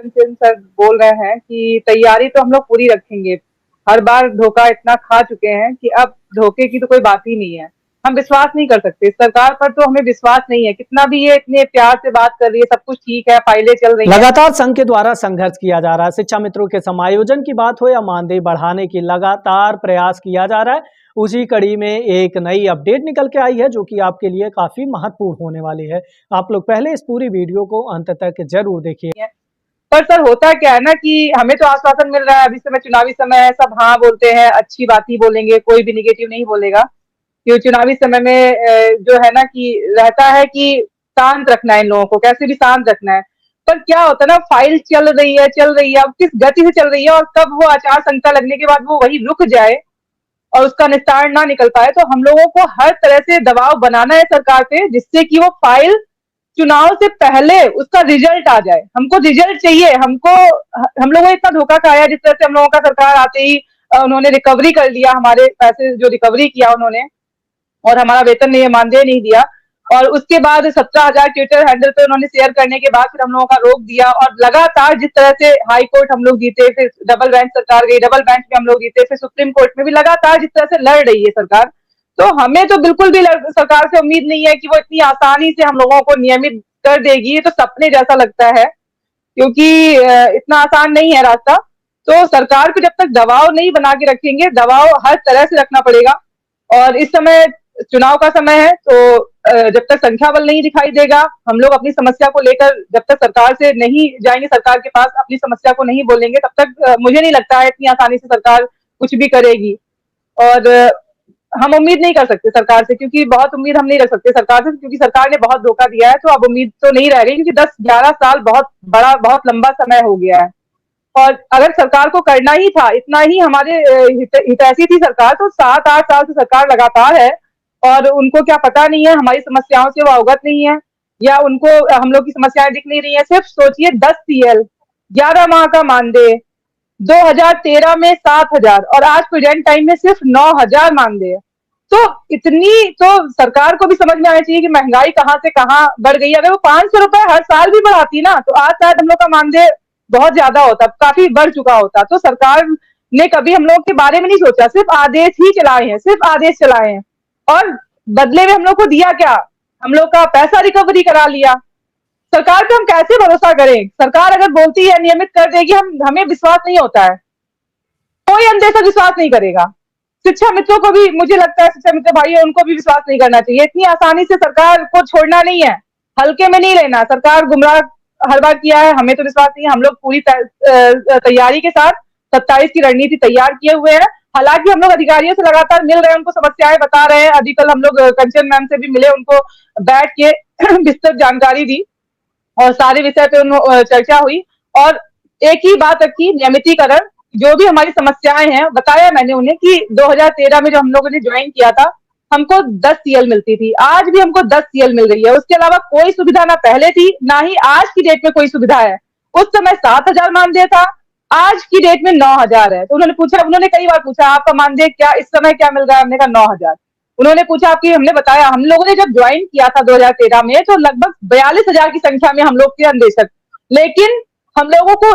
कंचन sir बोल रहे हैं कि तैयारी तो हम लोग पूरी रखेंगे। हर बार धोखा इतना खा चुके हैं कि अब धोखे की तो कोई बात ही नहीं है। हम विश्वास नहीं कर सकते सरकार पर, तो हमें विश्वास नहीं है। कितना भी ये इतने प्यार से बात कर रही है, सब कुछ ठीक है, फाइलें चल रही हैं। लगातार संघ के द्वारा संघर्ष किया जा रहा है। शिक्षा मित्रों के समायोजन की बात हो या मानदेय बढ़ाने की लगातार प्रयास किया जा रहा है। उसी कड़ी में एक नई अपडेट निकल के आई है जो कि आपके लिए काफी महत्वपूर्ण होने वाली है। आप लोग पहले इस पूरी वीडियो को अंत तक जरूर देखिए। पर सर होता क्या है ना कि हमें तो आश्वासन मिल रहा है, अभी समय चुनावी समय है, सब हाँ बोलते हैं, अच्छी बात ही बोलेंगे, कोई भी निगेटिव नहीं बोलेगा। क्यों चुनावी समय में जो है ना कि रहता है कि शांत रखना है इन लोगों को, कैसे भी शांत रखना है। पर क्या होता है ना, फाइल चल रही है, अब किस गति से चल रही है और कब वो आचार संहिता लगने के बाद वो वही रुक जाए और उसका निस्तारण ना निकल पाए, तो हम लोगों को हर तरह से दबाव बनाना है सरकार पे, जिससे कि वो फाइल चुनाव से पहले उसका रिजल्ट आ जाए। हमको रिजल्ट चाहिए। हम लोगों ने इतना धोखा खाया, जिस तरह से हम लोगों का सरकार आते ही उन्होंने रिकवरी कर लिया, हमारे पैसे जो रिकवरी किया उन्होंने, और हमारा वेतन नहीं, मानदेय नहीं दिया। और उसके बाद 17,000 ट्विटर हैंडल पे उन्होंने शेयर करने के बाद फिर हम लोगों का रोक दिया, और लगातार जिस तरह से हाई कोर्ट हम लोग जीते, फिर डबल बेंच सरकार गई, डबल बेंच में हम लोग जीते, फिर सुप्रीम कोर्ट में भी लगातार जिस तरह से लड़ रही है सरकार, तो हमें तो बिल्कुल भी सरकार से उम्मीद नहीं है कि वो इतनी आसानी से हम लोगों को नियमित कर देगी। ये तो सपने जैसा लगता है, क्योंकि इतना आसान नहीं है रास्ता। तो सरकार को जब तक दबाव नहीं बना के रखेंगे, दबाव हर तरह से रखना पड़ेगा। और इस समय चुनाव का समय है, तो जब तक संख्या बल नहीं दिखाई देगा, हम लोग अपनी समस्या को लेकर जब तक सरकार से नहीं जाएंगे, सरकार के पास अपनी समस्या को नहीं बोलेंगे, तब तक मुझे नहीं लगता है इतनी आसानी से सरकार कुछ भी करेगी। और हम उम्मीद नहीं कर सकते सरकार से, क्योंकि बहुत उम्मीद हम नहीं रख सकते सरकार से, क्योंकि सरकार ने बहुत धोखा दिया है। तो अब उम्मीद तो नहीं रह गई, क्योंकि 10-11 साल बहुत लंबा समय हो गया है। और अगर सरकार को करना ही था, इतना ही हमारे हितैषी थी सरकार, तो 7-8 साल से सरकार लगातार है, और उनको क्या पता नहीं है, हमारी समस्याओं से वो अवगत नहीं है, या उनको हम लोग की समस्याएं दिख नहीं रही है। सिर्फ सोचिए, 10 सीएल, 11 माह का मानदेय, 2013 में 7,000 और आज प्रेजेंट टाइम में सिर्फ 9,000 मानदेय। तो इतनी तो सरकार को भी समझ में आना चाहिए कि महंगाई कहाँ से कहाँ बढ़ गई है। अगर वो 500 रुपए हर साल भी बढ़ाती ना, तो आज शायद हम लोग का मानदेय बहुत ज्यादा होता, काफी बढ़ चुका होता। तो सरकार ने कभी हम लोग के बारे में नहीं सोचा, सिर्फ आदेश ही चलाए हैं, सिर्फ आदेश चलाए हैं। और बदले में हम लोग को दिया क्या? हम लोग का पैसा रिकवरी करा लिया। सरकार पे हम कैसे भरोसा करें? सरकार अगर बोलती है नियमित कर देगी, हमें विश्वास नहीं होता है, कोई अंदेशा विश्वास नहीं करेगा। शिक्षा मित्रों को भी, मुझे लगता है शिक्षा मित्र भाई है, उनको भी विश्वास नहीं करना चाहिए। इतनी आसानी से सरकार को छोड़ना नहीं है, हल्के में नहीं लेना। सरकार गुमराह हर बार किया है, हमें तो विश्वास नहीं है। हम लोग पूरी तैयारी के साथ 27 की रणनीति तैयार किए हुए हैं। हालांकि हम लोग अधिकारियों से लगातार मिल रहे हैं, उनको समस्याएं बता रहे हैं। अभी कल हम लोग कंचन मैम से भी मिले, उनको बैठ के विस्तृत जानकारी दी और सारे विषय पे चर्चा हुई, और एक ही बात रखी, नियमितीकरण। जो भी हमारी समस्याएं हैं, बताया मैंने उन्हें कि 2013 में जो हम लोगों ने ज्वाइन किया था, हमको 10 सीएल मिलती थी, आज भी हमको 10 सीएल मिल रही है। उसके अलावा कोई सुविधा ना पहले थी, ना ही आज की डेट में कोई सुविधा है। उस समय 7,000 मानदेय था, आज की डेट में 9,000 है। तो उन्होंने कई बार पूछा, आपका मानदेय क्या इस समय क्या मिल रहा है? हमने कहा 9,000। उन्होंने पूछा आपकी, हमने बताया हम लोगों ने जब ज्वाइन किया था 2013 में, तो लगभग 42,000 की संख्या में हम लोग थे अन्वेषक, लेकिन हम लोगों को